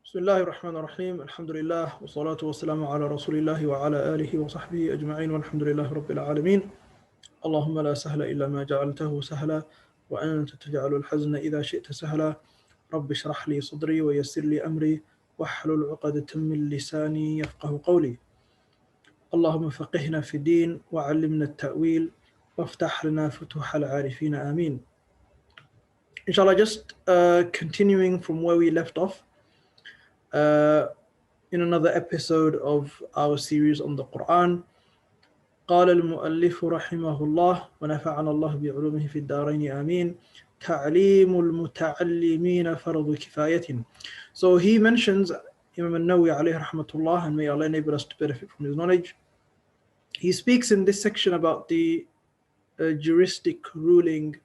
بسم الله الرحمن الرحيم الحمد لله والصلاة والسلام على رسول الله وعلى آله وصحبه أجمعين والحمد لله رب العالمين اللهم لا سهل إلا ما جعلته سهلا وأنت تجعل الحزن إذا شئت سهلا رب اشرح لي صدري ويسر لي أمري واحلل عقدة من لساني يفقه قولي اللهم فقهنا في الدين وعلمنا التأويل وافتح لنا فتوح العارفين آمين. Inshallah, just continuing from where we left off in another episode of our series on the Quran. قال المؤلف رحمه الله ونفعنا الله بعلومه في الدارين آمين تعليم المتعلمين فرض كفاية. So he mentions Imam al-Nawawi alayhi rahmatullah, and may Allah enable us to benefit from his knowledge. He speaks in this section about the juristic ruling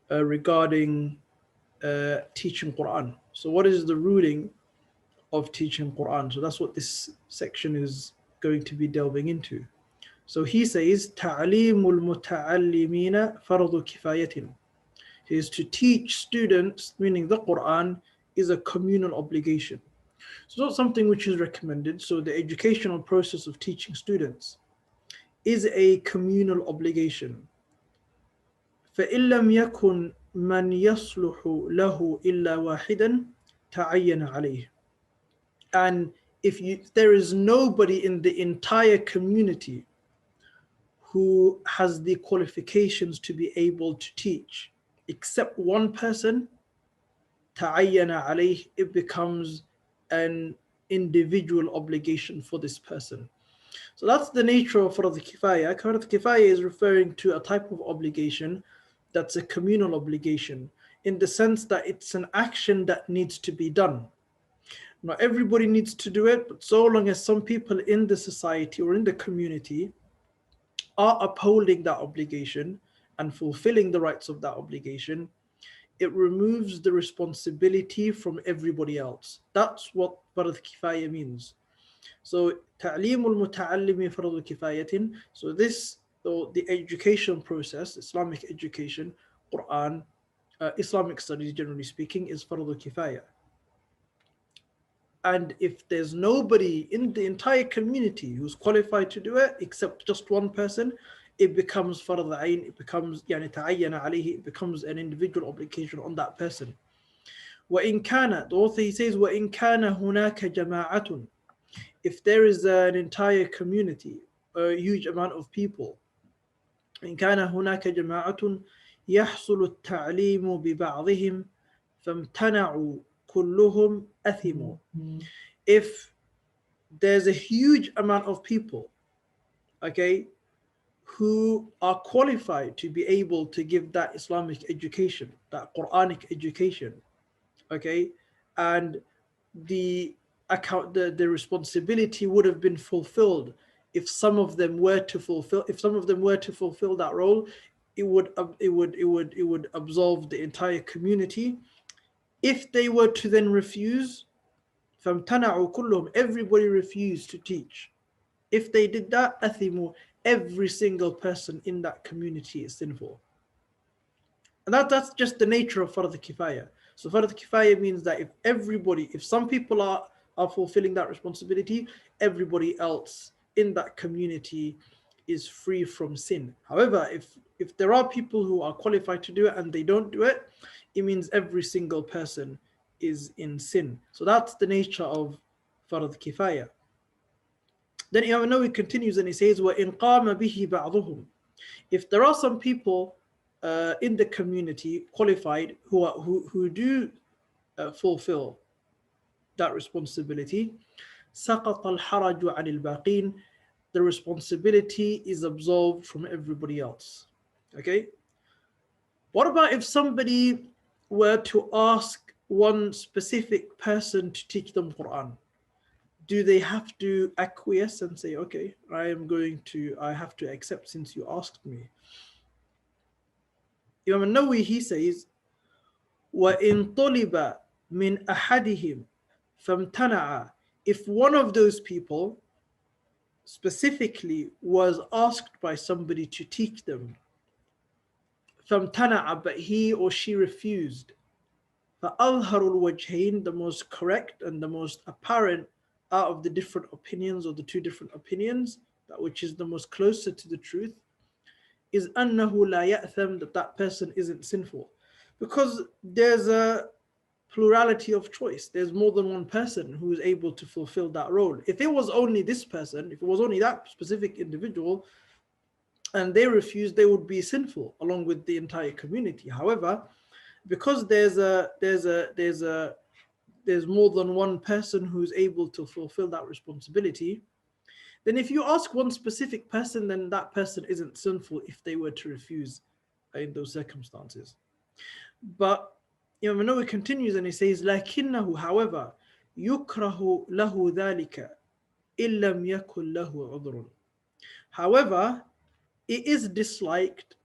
regarding teaching Quran. So what is the ruling of teaching Quran? So that's what this section is going to be delving into. So he says, تعليم المتعلمين فرض كفاية. He is to teach students, meaning the Quran, is a communal obligation. So it's not something which is recommended. So the educational process of teaching students is a communal obligation. فإن لم يكن من يصلح له إلا واحدا تعين عليه. And if there is nobody in the entire community who has the qualifications to be able to teach, except one person, تعين عليه, it becomes an individual obligation for this person. So that's the nature of Farad Kifaya. Farad Kifaya is referring to a type of obligation that's a communal obligation, in the sense that it's an action that needs to be done. Not everybody needs to do it, but so long as some people in the society or in the community are upholding that obligation and fulfilling the rights of that obligation, it removes the responsibility from everybody else. That's what Farad Kifaya means. So تعليم المتعلم فرض كفاية. So this, the education process, Islamic education, Quran, Islamic studies generally speaking, is farad kifaya. And if there's nobody in the entire community who's qualified to do it except just one person, it becomes farad ayn, it becomes يعني تعين عليه, it becomes an individual obligation on that person. وإن كان, the author, he says, وإن كان هناك جماعة, if there is an entire community, a huge amount of people, إن كان هناك جماعة يحصل التعليم ببعضهم فامتنعوا كلهم أثموا. If there's a huge amount of people, okay, who are qualified to be able to give that Islamic education, that Quranic education, okay, and the responsibility would have been fulfilled if some of them were to fulfill that role, it would absolve the entire community. If they were to then refuse, فَامْتَنَعُوا كُلُّهُمْ, everybody refused to teach. If they did that, أَثِمُوا, every single person in that community is sinful. And that's just the nature of Farad Kifaya. So Farad Kifaya means that if some people are fulfilling that responsibility, everybody else in that community is free from sin. However, if there are people who are qualified to do it and they don't do it, it means every single person is in sin. So that's the nature of Farad Kifaya. Then Imam Nawawi continues and he says, وَإِنْ قَامَ بِهِ بَعْضُهُمْ. If there are some people in the community qualified who do fulfill that responsibility, سَقَطَ الْحَرَجُ عَنِ الْبَاقِينَ, the responsibility is absolved from everybody else. Okay? What about if somebody were to ask one specific person to teach them Quran? Do they have to acquiesce and say, okay, I have to accept since you asked me? Imam al-Nawawi, he says, وَإِن طُلِبَ مِنْ أَحَدِهِمْ فَامْتَنَعَ. If one of those people specifically was asked by somebody to teach them, فَامْتَنَعَ, but he or she refused, فأظهر الوجهين, the most correct and the most apparent out of the different opinions or the two different opinions, that which is the most closer to the truth, is أنه لا يأثم, that that person isn't sinful. Because there's a plurality of choice. There's more than one person who is able to fulfill that role. If it was only this person, if it was only that specific individual, and they refused, they would be sinful along with the entire community. However, because there's more than one person who's able to fulfill that responsibility, then if you ask one specific person, then that person isn't sinful if they were to refuse in those circumstances. But Imam Nawawi continues and he says, لكنه, however, يكره له ذلك إن لم يكن له عذر. However, it is disliked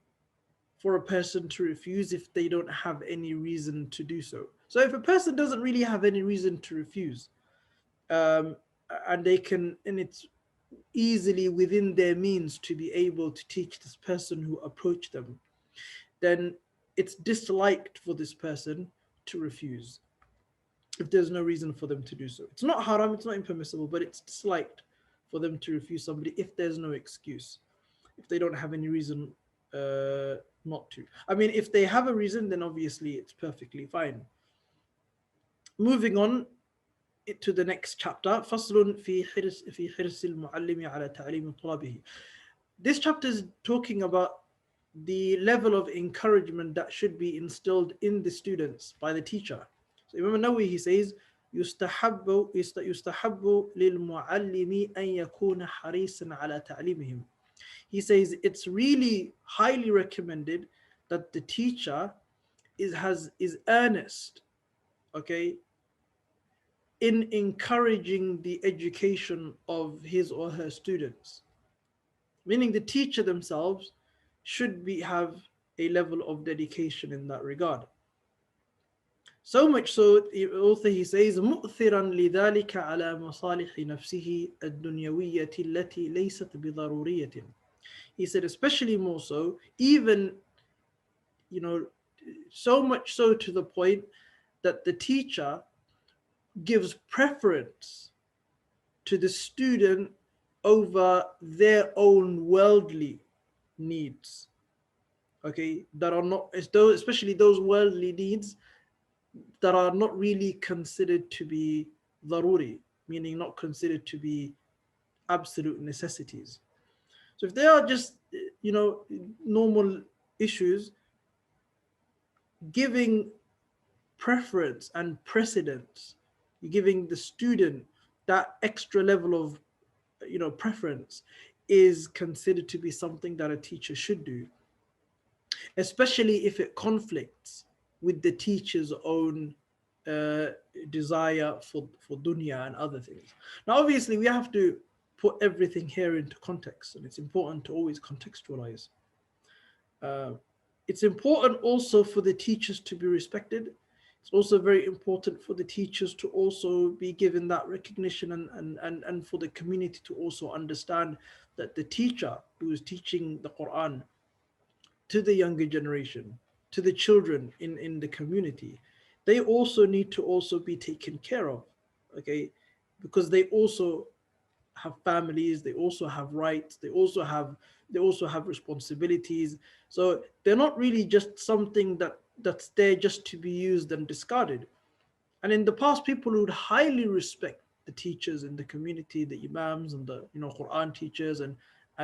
for a person to refuse if they don't have any reason to do so. So if a person doesn't really have any reason to refuse, and it's easily within their means to be able to teach this person who approached them, then it's disliked for this person to refuse if there's no reason for them to do so. It's not haram, it's not impermissible, but it's disliked for them to refuse somebody if there's no excuse, if they don't have any reason not to. I mean, if they have a reason, then obviously it's perfectly fine. Moving on to the next chapter, فصل في حرص المعلم على تعليم طلابه. This chapter is talking about the level of encouragement that should be instilled in the students by the teacher. So Imam Nawawi, he says, يستحب للمعلم أن يكون حريصا على تعليمهم. He says it's really highly recommended that the teacher is earnest, okay, in encouraging the education of his or her students. Meaning the teacher themselves should have a level of dedication in that regard. So much so, the author, he says, مؤثرا لذلك على مصالح نفسه الدنيوية التي ليست بضرورية. He said, especially more so, even, so much so to the point that the teacher gives preference to the student over their own worldly needs, okay, that are not, especially those worldly needs that are not really considered to be daruri, meaning not considered to be absolute necessities. So if they are just, normal issues, giving preference and precedence, you're giving the student that extra level of, preference, is considered to be something that a teacher should do, especially if it conflicts with the teacher's own desire for dunya and other things. Now, obviously, we have to put everything here into context, and it's important to always contextualize. It's important also for the teachers to be respected. It's also very important for the teachers to also be given that recognition, and for the community to also understand that the teacher who is teaching the Quran to the younger generation, to the children in the community, they also need to also be taken care of, okay? Because they also have families, they also have rights, they also have responsibilities. So they're not really just something that's there just to be used and discarded. And in the past, people would highly respect the teachers in the community, the imams and the Quran teachers, and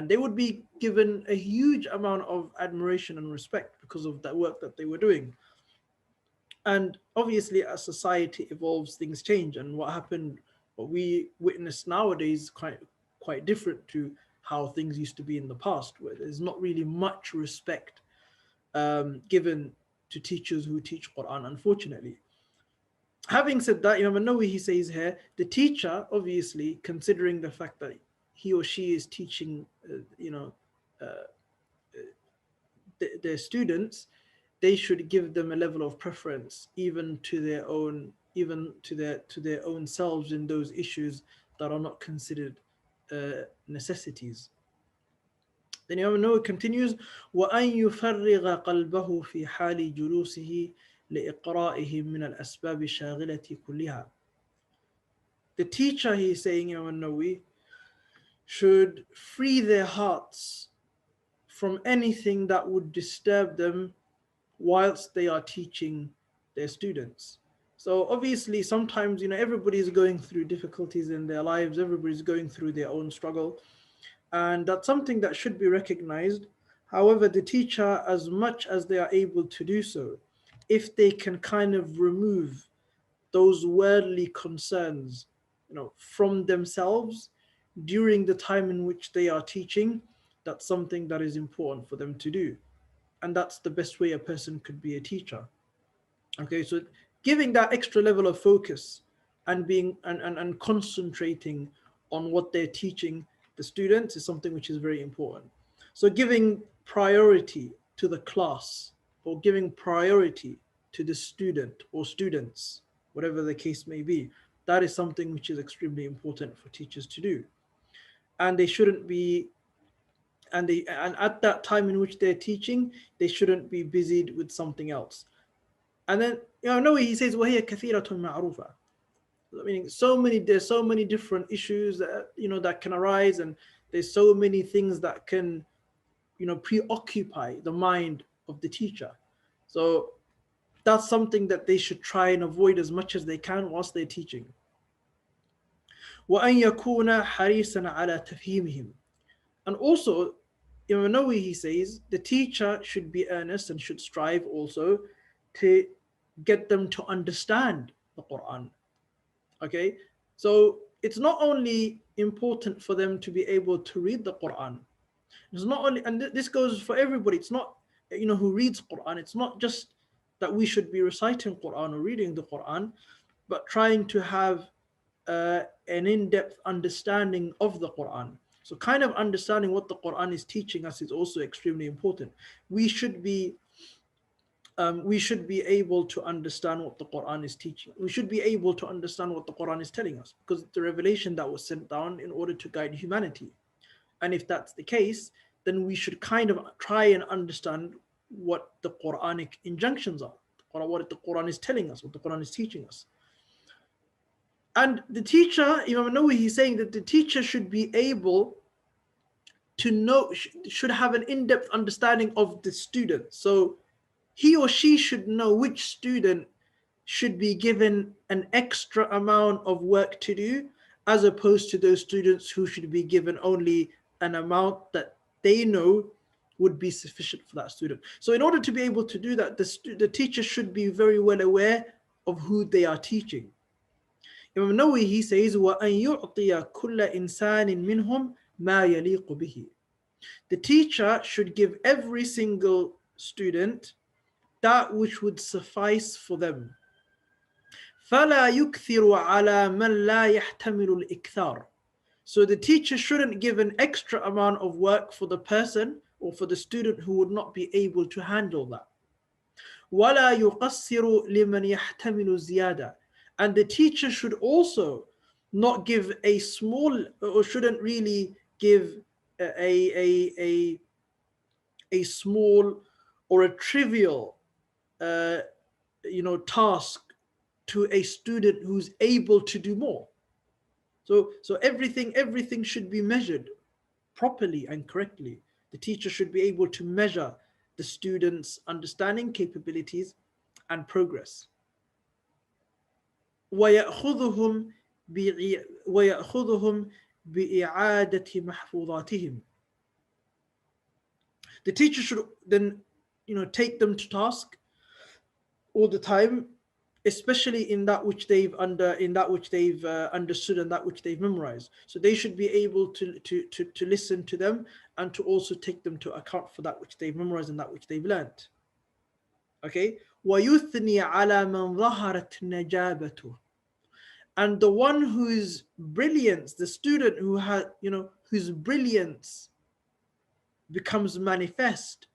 they would be given a huge amount of admiration and respect because of that work that they were doing. And obviously, as society evolves, things change, and what we witness nowadays quite different to how things used to be in the past, where there's not really much respect given to teachers who teach Quran, unfortunately. Having said that, Imam Nawawi, he says here, the teacher, obviously, considering the fact that he or she is teaching, their students, they should give them a level of preference, even to their own selves in those issues that are not considered necessities. Then Imam Nawawi continues, وَأَنْ يُفَرِّغَ قَلْبَهُ فِي حَالِ جُلُوسِهِ لإقرائهم من الأسباب الشاغلة كلها. The teacher, he is saying, Imam Nawawi, should free their hearts from anything that would disturb them whilst they are teaching their students. So obviously sometimes, everybody is going through difficulties in their lives, everybody's going through their own struggle, and that's something that should be recognized. However, the teacher, as much as they are able to do so, if they can kind of remove those worldly concerns, from themselves during the time in which they are teaching, that's something that is important for them to do. And that's the best way a person could be a teacher. Okay, so giving that extra level of focus and being and concentrating on what they're teaching the students is something which is very important. So giving priority to the class, or giving priority to the student or students, whatever the case may be, that is something which is extremely important for teachers to do. And they shouldn't be and at that time in which they're teaching, they shouldn't be busied with something else. And then, no, he says, وَهِيَ كَثِيرَةٌ مَعْرُوفَةٌ. Meaning, there's so many different issues that, that can arise, and there's so many things that can, preoccupy the mind of the teacher. So that's something that they should try and avoid as much as they can whilst they're teaching. وَأَنْ يَكُونَ حَرِيصًا عَلَى تَفْهِيمِهِمْ. And also, Imam Nawawi, he says, the teacher should be earnest and should strive also to get them to understand the Quran. Okay, so it's not only important for them to be able to read the Quran. It's not only, and this goes for everybody. It's not, who reads Quran. It's not just that we should be reciting Quran or reading the Quran, but trying to have an in-depth understanding of the Quran. So kind of understanding what the Quran is teaching us is also extremely important. We should be able to understand what the Quran is teaching. We should be able to understand what the Quran is telling us, because it's the revelation that was sent down in order to guide humanity. And if that's the case, then we should kind of try and understand what the Quranic injunctions are, what the Quran is telling us, what the Quran is teaching us. And the teacher, Imam Nawawi, he's saying that the teacher should be able to know, should have an in-depth understanding of the student. So he or she should know which student should be given an extra amount of work to do, as opposed to those students who should be given only an amount that they know would be sufficient for that student. So in order to be able to do that, the teacher should be very well aware of who they are teaching. Imam Nawawi, he says, وَأَن يُعْطِيَ كُلَّ إِنسَانٍ مِّنْهُمْ مَا يَلِيقُ بِهِ. The teacher should give every single student that which would suffice for them. فَلَا يُكْثِرُ عَلَى مَنْ لَا يَحْتَمِلُ الْإِكْثَارِ. So the teacher shouldn't give an extra amount of work for the person or for the student who would not be able to handle that. وَلَا يُقَصِّرُ لِمَنْ يَحْتَمِلُ الزِّيَادَةِ. And the teacher should also not give a small, or shouldn't really give a small or a trivial task to a student who's able to do more. So everything should be measured properly and correctly. The teacher should be able to measure the student's understanding, capabilities, and progress. وَيَأْخُذُهُمْ بِإِعَادَةِ مَحْفُوظَاتِهِمْ. The teacher should then, take them to task all the time, especially in that which they've understood and that which they've memorized. So they should be able to listen to them and to also take them to account for that which they've memorized and that which they've learned. Okay? وَيُثْنِي عَلَى مَنْ ظَهَرَتْ نَجَابَتُهُ. And the one whose brilliance, the student who had, whose brilliance becomes manifest,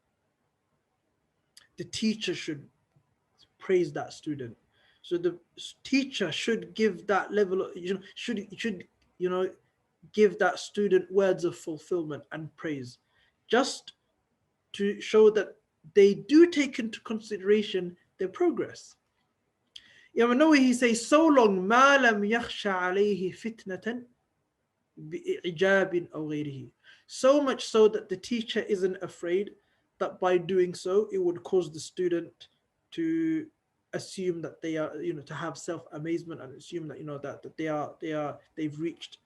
the teacher should praise that student. So the teacher should give that level of, should give that student words of fulfillment and praise, just to show that they do take into consideration their progress. Imam Nawawi, he says, so long ما لم يخش عليه فتنة بإعجاب أو غيره. So much so that the teacher isn't afraid that by doing so it would cause the student to assume that they are, to have self-amazement and assume that, that they've reached,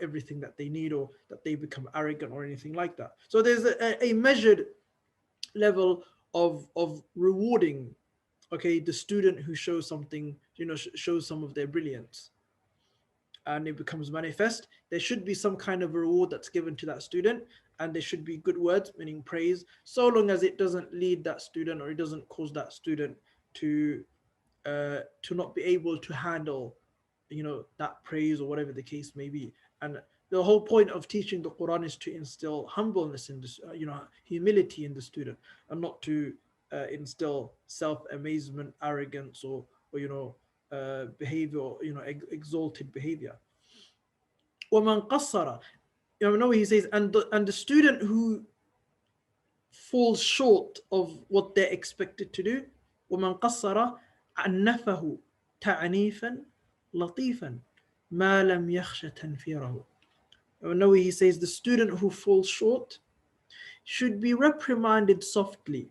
everything that they need, or that they become arrogant or anything like that. So there's a measured level of rewarding, okay, the student who shows something, shows some of their brilliance, and it becomes manifest. There should be some kind of reward that's given to that student, and there should be good words, meaning praise, so long as it doesn't lead that student, or it doesn't cause that student to not be able to handle, that praise, or whatever the case may be. And the whole point of teaching the Quran is to instill humbleness in this, humility in the student, and not to instill self-amazement, arrogance, or behavior, exalted behavior. وَمَنْ قَصَّرَ, he says, and the student who falls short of what they're expected to do, وَمَنْ قَصَّرَ عَنَّفَهُ تَعْنِيفًا لَطِيفًا مَا لَمْ يَخْشَ تَنْفِيرَهُ. He says the student who falls short should be reprimanded softly,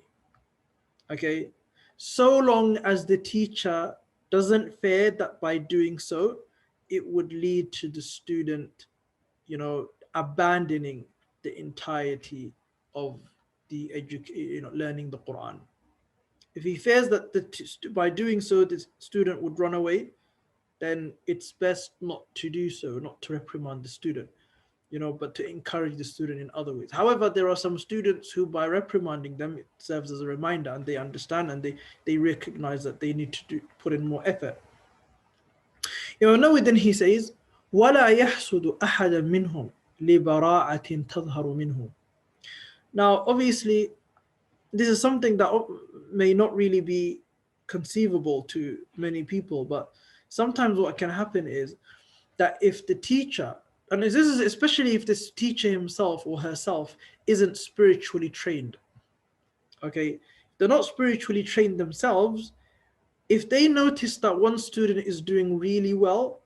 okay, so long as the teacher doesn't fear that by doing so it would lead to the student, abandoning the entirety of the learning the Quran. If he fears that by doing so the student would run away, then it's best not to do so, not to reprimand the student, but to encourage the student in other ways. However, there are some students who, by reprimanding them, it serves as a reminder, and they understand, and they recognize that they need to put in more effort. Then he says, وَلَا يَحْسُدُ أَحَدًا مِنْهُمْ لِبَرَاءَةٍ تَظْهَرُ مِنْهُ. Now, obviously, this is something that may not really be conceivable to many people, but sometimes what can happen is that if the teacher, and this is especially if this teacher himself or herself isn't spiritually trained, okay, they're not spiritually trained themselves, if they notice that one student is doing really well,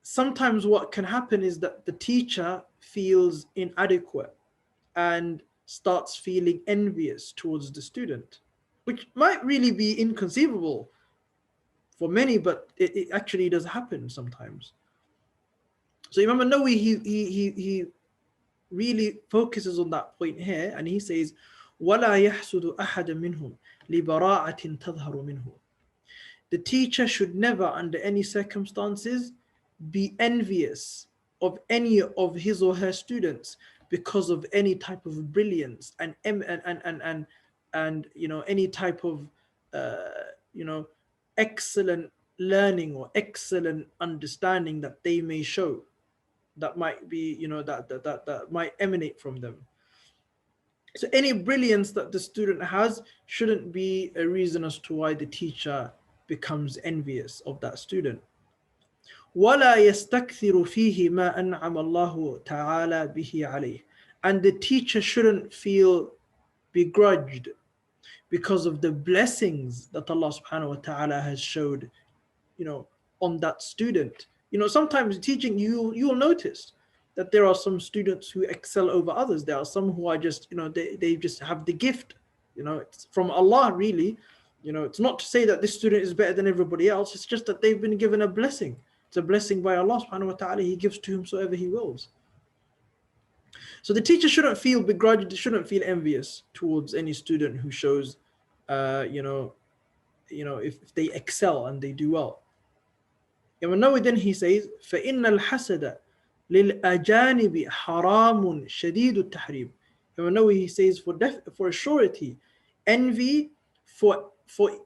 sometimes what can happen is that the teacher feels inadequate and starts feeling envious towards the student, which might really be inconceivable for many, but it actually does happen sometimes. So Imam Nawawi, he really focuses on that point here, and he says, وَلَا يَحْسُدُ أَحَدًا مِنْهُمْ لِبَرَاءَةٍ تَظْهَرُ مِنْهُ. The teacher should never, under any circumstances, be envious of any of his or her students because of any type of brilliance and any type of excellent learning or excellent understanding that they may show, that might be, that might emanate from them. So any brilliance that the student has shouldn't be a reason as to why the teacher becomes envious of that student. وَلَا يَسْتَكْثِرُ فِيهِ مَا أَنْعَمَ اللَّهُ تَعَالَى بِهِ عَلَيْهِ. And the teacher shouldn't feel begrudged because of the blessings that Allah subhanahu wa ta'ala has showed, on that student. Sometimes teaching, you'll notice that there are some students who excel over others. There are some who are just, they just have the gift, it's from Allah really. It's not to say that this student is better than everybody else. It's just that they've been given a blessing. It's a blessing by Allah subhanahu wa ta'ala. He gives to whomsoever He wills. So the teacher shouldn't feel begrudged, shouldn't feel envious towards any student who shows, if they excel and they do well. Then he says, فَإِنَّ الْحَسَدَ لِلْأَجَانِبِ حَرَامٌ شَدِيدُ التَّحْرِيمِ. He says, for a surety, envy for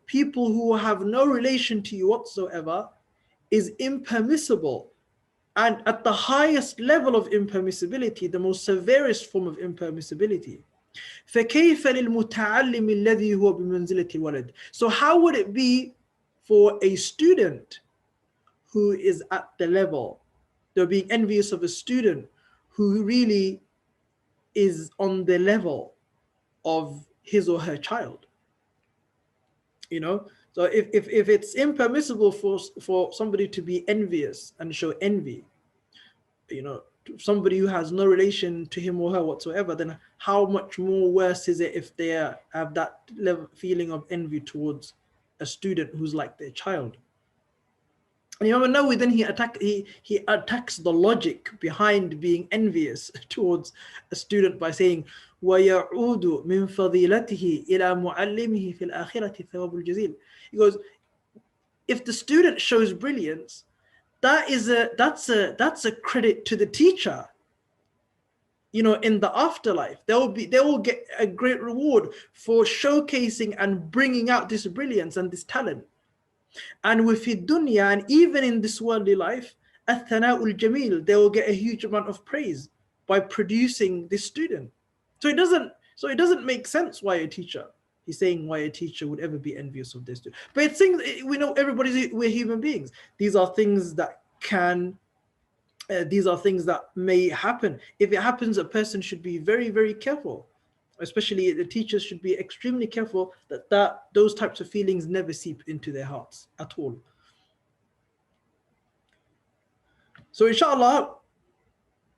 people who have no relation to you whatsoever is impermissible, and at the highest level of impermissibility, the most severest form of impermissibility. فَكَيْفَ لِلْمُتَعَلِّمِ الَّذِي هُوَ بِمَنْزِلَةِ الْوَلَدِ. So how would it be for a student who is at the level, they're being envious of a student who really is on the level of his or her child? You know, so if it's impermissible for somebody to be envious and show envy, you know, to somebody who has no relation to him or her whatsoever, then how much more worse is it if they have that level feeling of envy towards a student who's like their child? And Imam Nawawi then he attacks the logic behind being envious towards a student by saying, وَيَعُودُ مِنْ فَضِيلَتِهِ إِلَى مُعَلِّمِهِ فِي الْآخِرَةِ ثَوَابُ الْجَزِيلِ. He goes, if the student shows brilliance, that's a credit to the teacher. You know, in the afterlife, they will get a great reward for showcasing and bringing out this brilliance and this talent. And with dunya, and even in this worldly life, athana'ul jamil, they will get a huge amount of praise by producing this student. So it doesn't make sense why a teacher, he's saying why a teacher would ever be envious of this student. But it's things, we know we're human beings. These are things that these are things that may happen. If it happens, a person should be very, very careful. Especially the teachers should be extremely careful that those types of feelings never seep into their hearts at all. So inshallah,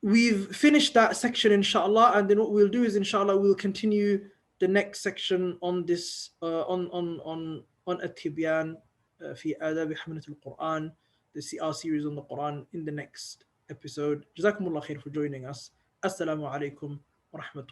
we've finished that section, inshallah, and then what we'll do is, inshallah, we'll continue the next section on this on at-tibyan fi adab hamlat al-Quran, the CR series on the Quran, in the next episode. Jazakumullah khair for joining us. Assalamu alaikum wa rahmatullahi